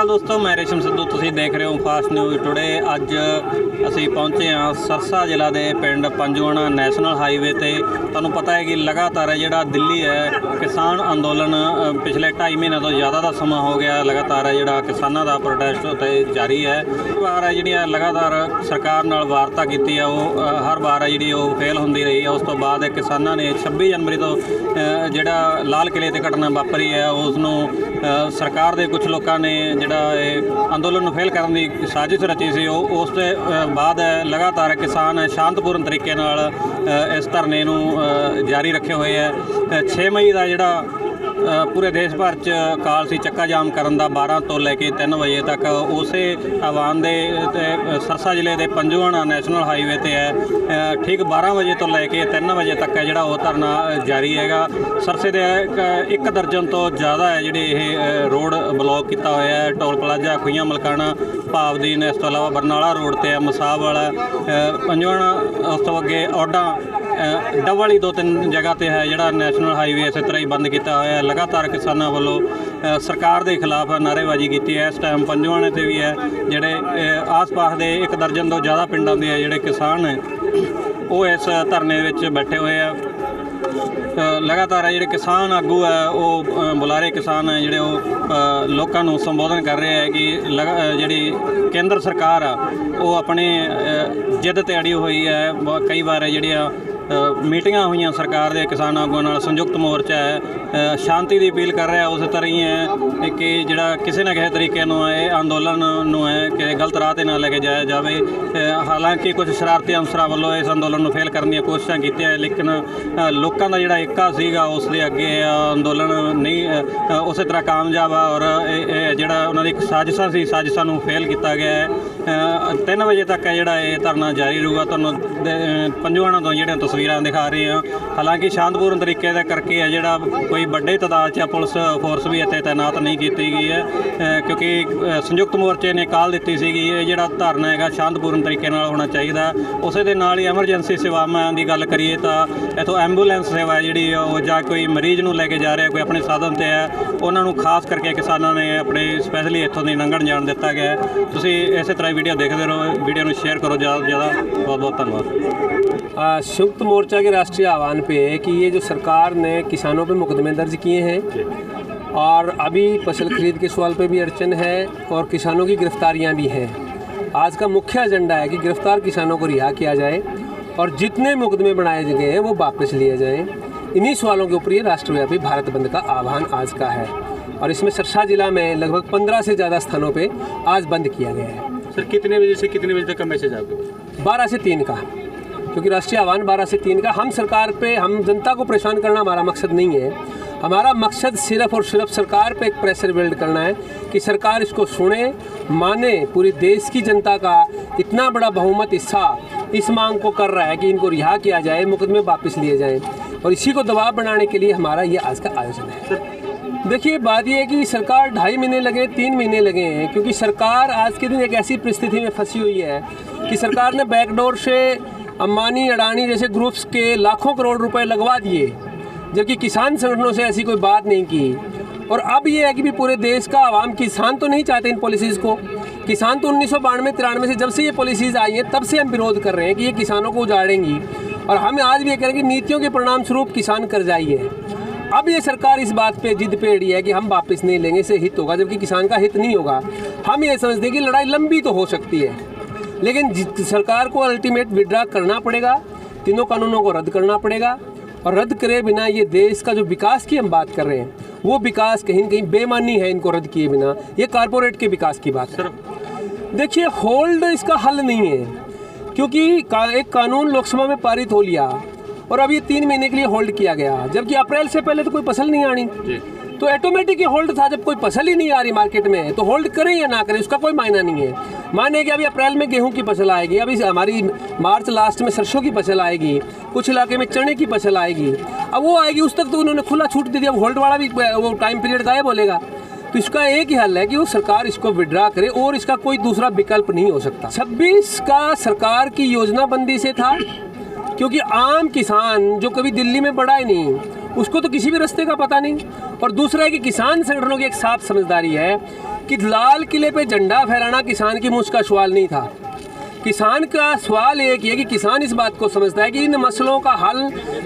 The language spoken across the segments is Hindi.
दोस्तों, मैं रेशम सिद्धू, तुसीं देख रहे हो फास्ट न्यूज़ टुडे। अज असी पहुँचे हाँ सरसा जिला के पिंड पंजूआणा नैशनल हाईवे ते। तुहानूं पता है कि लगातार है जिहड़ा दिल्ली है किसान अंदोलन पिछले 2.5 महीने तो ज़्यादा का समा हो गया लगातार है जिहड़ा किसानां दा प्रोटेस्ट उत्ते जारी है। बार है जिहड़ियां लगातार सरकार नाल वार्ता कीती है वो हर बार है जिहड़ी वो फेल हुंदी रही है। उस तो बाद किसानां ने 26 जनवरी तो जिहड़ा लाल किले ते घटना वापरी है उसनूं सरकार के कुछ लोगों ने जिहड़ा अंदोलन नूं फेल करने की साजिश रची सी। उस दे बाद लगातार किसान शांतपूर्ण तरीके नाल इस धरने नूं जारी रखे हुए है। 6 मई का जिहड़ा पूरे देश भर च काल सी चक्का जाम करन दा 12 तो लैके 3 बजे तक उस आवान दे सरसा जिले के पंजूआणा नैशनल हाईवे ते है। ठीक 12 बजे तो लैके 3 बजे तक है जिहड़ा वो धरना जारी हैगा। सरसे दे 1 दर्जन तो ज़्यादा है जिहड़े ये रोड ब्लॉक किया हुआ है। टोल प्लाजा खुइयां मलकाना भावदीन, इस तो इलावा बरनाला रोड ते है मसाब वाला पंजूआणा, उस तो अगे औडा डबल ही 2-3 जगह ते है जिहड़ा नैशनल हाईवे इस तरह ही बंद किया हुआ है। लगातार किसानों वालों सरकार के खिलाफ नारेबाजी की है। इस टाइम पंजूआणे ते भी है जिहड़े आस पास के 1 दर्जन तो ज़्यादा पिंडों के जिहड़े किसान हैं वो इस धरने विच बैठे हुए हैं। लगातार है जिहड़े किसान आगू है वो बुलारे किसान है जिहड़े वो लोगों को संबोधन कर रहे हैं कि जिहड़ी केंद्र सरकार आ वो अपने जिद ते अड़ी हुई है। कई बार है जिहड़ियां मीटिंगां हुई सरकार के किसान आगुआं नाल, संयुक्त मोर्चा है शांति की अपील कर रहा है। उस तरह ही है कि जिहड़ा किसी न किसी तरीके अंदोलन है कि गलत राह ते ना लेके जाया जाए। हालांकि कुछ शरारती अंसरां वालों इस अंदोलन नूं फेल करने की कोशिशां कीतियां, लेकिन लोगों का जिहड़ा एका सीगा उस दे अगे अंदोलन नहीं उस तरह कामयाब आ और जिहड़ा उन्हां दी साजिशां सी साजिशां नूं फेल किया गया है। 3 बजे तक है जिहड़ा ये धरना जारी रहूगा। तुहानूं पंजूआणा तो जिहड़ियां तस्वीरां दिखा रहे हैं। हालांकि शांतपूर्ण तरीके का करके है जिहड़ा कोई बड़े तादाद च पुलिस फोर्स भी इत्थे तैनात नहीं की गई है क्योंकि संयुक्त मोर्चे ने काल दी सी कि ये जिहड़ा धरना है शांतपूर्ण तरीके नाल होना चाहिए। उस दे नाल ही एमरजेंसी सेवावां की गल करिए तो इत्थों एंबूलेंस सेवा है जिहड़ी जां कोई मरीज़ नूं लैके जा रहा कोई अपने साधन ते है उन्हां नूं खास करके किसानां ने अपने स्पैशली इत्थों दी लंघण जाण दिता गया है। तुसीं इस तरह वीडियो देखते रहो, वीडियो नूं शेयर करो ज़्यादा से ज़्यादा। बहुत बहुत धन्यवाद। संयुक्त मोर्चा के राष्ट्रीय आह्वान पे है कि ये जो सरकार ने किसानों पे मुकदमे दर्ज किए हैं और अभी फसल खरीद के सवाल पे भी अड़चन है और किसानों की गिरफ्तारियां भी हैं। आज का मुख्य एजेंडा है कि गिरफ्तार किसानों को रिहा किया जाए और जितने मुकदमे बनाए गए हैं वो वापस लिए जाएं। इन्हीं सवालों के ऊपर ये राष्ट्रव्यापी भारत बंद का आह्वान आज का है और इसमें सरसा जिला में लगभग 15 से ज़्यादा स्थानों पे आज बंद किया गया है। सर, कितने बजे से कितने बजे तक का मैसेज आपके पास? 12 से 3 का, क्योंकि राष्ट्रीय आह्वान 12 से 3 का। हम सरकार पे, हम जनता को परेशान करना हमारा मकसद नहीं है। हमारा मकसद सिर्फ और सिर्फ सरकार पे एक प्रेशर बिल्ड करना है कि सरकार इसको सुने, माने। पूरी देश की जनता का इतना बड़ा बहुमत हिस्सा इस मांग को कर रहा है कि इनको रिहा किया जाए, मुकदमे वापस लिए जाएं और इसी को दबाव बनाने के लिए हमारा ये आज का आयोजन है। देखिए, बात ये है कि सरकार 2.5 महीने लगे, 3 महीने लगे हैं, क्योंकि सरकार आज के दिन एक ऐसी परिस्थिति में फंसी हुई है कि सरकार ने बैकडोर से अंबानी अडानी जैसे ग्रुप्स के लाखों करोड़ रुपए लगवा दिए, जबकि किसान संगठनों से ऐसी कोई बात नहीं की। और अब ये है कि भी पूरे देश का आवाम, किसान तो नहीं चाहते इन पॉलिसीज़ को। किसान तो 1992-93 से जब से ये पॉलिसीज़ आई हैं तब से हम विरोध कर रहे हैं कि ये किसानों को उजाड़ेंगी और हम आज भी ये कह रहे हैं कि नीतियों के परिणाम स्वरूप किसान कर्जाई है। अब ये सरकार इस बात पे जिद पे अड़ी है कि हम वापस नहीं लेंगे, इससे हित होगा, जबकि किसान का हित नहीं होगा। हम ये समझते हैं कि लड़ाई लंबी तो हो सकती है, लेकिन सरकार को अल्टीमेट विड्रा करना पड़ेगा, तीनों कानूनों को रद्द करना पड़ेगा और रद्द करे बिना ये देश का जो विकास की हम बात कर रहे हैं वो विकास कहीं न कहीं बेमानी है। इनको रद्द किए बिना ये कारपोरेट के विकास की बात है। देखिए, होल्ड इसका हल नहीं है, क्योंकि एक कानून लोकसभा में पारित हो लिया और अब ये 3 महीने के लिए होल्ड किया गया, जबकि अप्रैल से पहले तो कोई फसल नहीं आनी, तो ऑटोमेटिक ये होल्ड था। जब कोई फसल ही नहीं आ रही मार्केट में तो होल्ड करें या ना करें उसका कोई मायना नहीं है। माने कि अभी अप्रैल में गेहूं की फसल आएगी, अभी हमारी मार्च लास्ट में सरसों की फसल आएगी, कुछ इलाके में चने की फसल आएगी, अब वो आएगी, उस तक तो उन्होंने खुला छूट दे दिया। अब होल्ड वाला भी वो टाइम पीरियड गायब बोलेगा। तो इसका एक ही हल है कि वो सरकार इसको विड्रा करे और इसका कोई दूसरा विकल्प नहीं हो सकता। 26 का सरकार की योजनाबंदी से था, क्योंकि आम किसान जो कभी दिल्ली में बढ़ा ही नहीं उसको तो किसी भी रास्ते का पता नहीं। और दूसरा है कि किसान संगठनों की एक साफ समझदारी है कि लाल किले पे झंडा फहराना किसान की मुझ का सवाल नहीं था। किसान का सवाल एक ही है कि किसान इस बात को समझता है कि इन मसलों का हल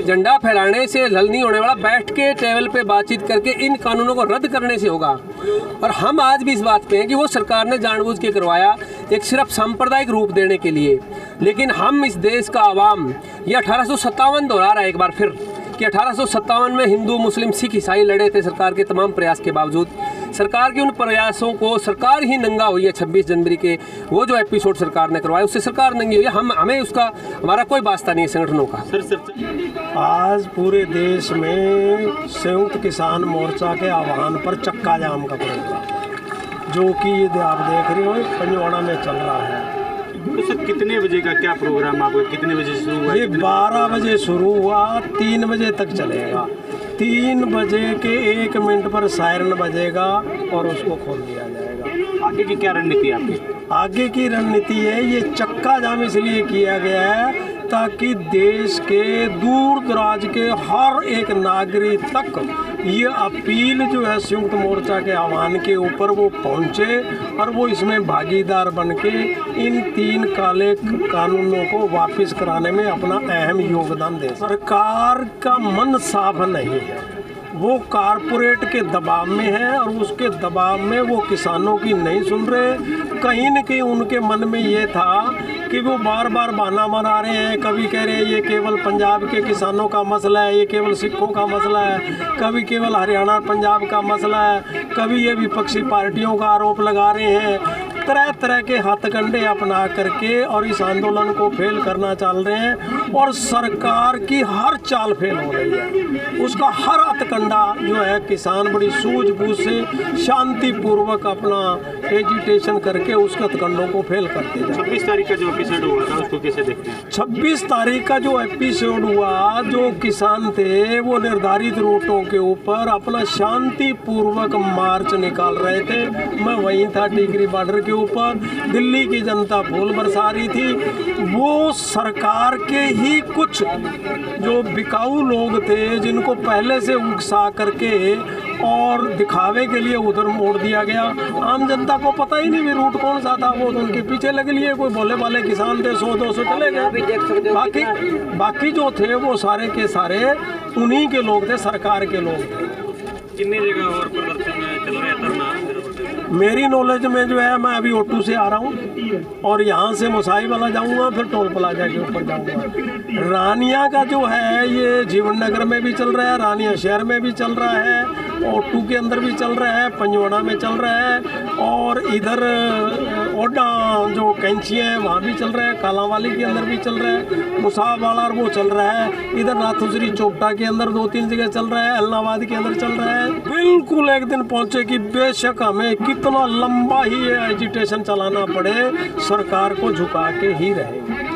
झंडा फहराने से हल नहीं होने वाला, बैठ के टेबल पे बातचीत करके इन कानूनों को रद्द करने से होगा। और हम आज भी इस बात पे हैं कि वो सरकार ने जानबूझ के करवाया एक सिर्फ सांप्रदायिक रूप देने के लिए, लेकिन हम इस देश का आवाम ये 1857 दोहरा रहा है एक बार फिर कि 1857 में हिंदू मुस्लिम सिख ईसाई लड़े थे सरकार के तमाम प्रयास के बावजूद। सरकार के उन प्रयासों को सरकार ही नंगा हुई है। 26 जनवरी के वो जो एपिसोड सरकार ने करवाया उससे सरकार नंगी हुई है। हमें उसका हमारा कोई वास्ता नहीं है संगठनों का। आज पूरे देश में संयुक्त किसान मोर्चा के आह्वान पर चक्का जाम का प्रोग्राम जो कि ये आप देख रहे हो पंजवाड़ा में चल रहा है। तो सर कितने बजे का क्या प्रोग्राम आपको, कितने बजे शुरू हुआ? ये 12 बजे शुरू हुआ, 3 बजे तक चलेगा। 3 बजे के 1 मिनट पर सायरन बजेगा और उसको खोल दिया जाएगा। आगे की क्या रणनीति है आपकी? आगे की रणनीति है, ये चक्का जाम इसलिए किया गया है ताकि देश के दूर दराज के हर एक नागरिक तक ये अपील जो है संयुक्त मोर्चा के आह्वान के ऊपर वो पहुँचे और वो इसमें भागीदार बन के इन 3 काले कानूनों को वापस कराने में अपना अहम योगदान दे। सरकार का मन साफ नहीं है, वो कारपोरेट के दबाव में है और उसके दबाव में वो किसानों की नहीं सुन रहे। कहीं न कहीं उनके मन में ये था कि वो बार बार बहाना बना रहे हैं, कभी कह रहे हैं ये केवल पंजाब के किसानों का मसला है, ये केवल सिखों का मसला है, कभी केवल हरियाणा पंजाब का मसला है, कभी ये विपक्षी पार्टियों का आरोप लगा रहे हैं। तरह तरह के हथकंडे अपना करके और इस आंदोलन को फेल करना चाह रहे हैं और सरकार की हर चाल फेल हो रही है। उसका हर हथकंडा जो है किसान बड़ी सूझबूझ से शांतिपूर्वक अपना एजिटेशन करके उस हथकंडों को फेल करते हैं। 26 तारीख का जो एपिसोड हुआ था उसको कैसे देखते हैं? 26 तारीख का जो एपिसोड हुआ, जो किसान थे वो निर्धारित रूटों के ऊपर अपना शांतिपूर्वक मार्च निकाल रहे थे। मैं वहीं था टिकरी बॉर्डर के ऊपर, दिल्ली की जनता फूल बरसा रही थी। वो सरकार के ही कुछ जो बिकाऊ लोग थे जिनको पहले से उकसा करके और दिखावे के लिए उधर मोड़ दिया गया। आम जनता को पता ही नहीं भी रूट कौन सा था, वो तो उनके पीछे लग लिए। कोई भोले भाले किसान थे, 100-200 चले गए। बाकी जो थे वो सारे के सारे उन्हीं के लोग थे, सरकार के लोग थे। कितनी जगह और प्रदर्शन चल रहे हैं धरना? मेरी नॉलेज में जो है, मैं अभी ओटू से आ रहा हूँ और यहाँ से मुसाई वाला जाऊँगा, फिर टोल प्लाजा के ऊपर जाऊँगा। रानिया का जो है ये जीवन नगर में भी चल रहा है, रानिया शहर में भी चल रहा है, ओटू के अंदर भी चल रहा है, पंजवाड़ा में चल रहा है और इधर ओडा जो कैंचियाँ है वहाँ भी चल रहा है, कालावाली के अंदर भी चल रहा है, मुसाब वाला वो चल रहा है, इधर नाथुसरी चौपटा के अंदर 2-3 जगह चल रहा है, इलाहाबाद के अंदर चल रहा है। बिल्कुल एक दिन पहुँचे कि बेशक हमें कितना लंबा ही एजिटेशन चलाना पड़े, सरकार को झुका के ही रहेगा।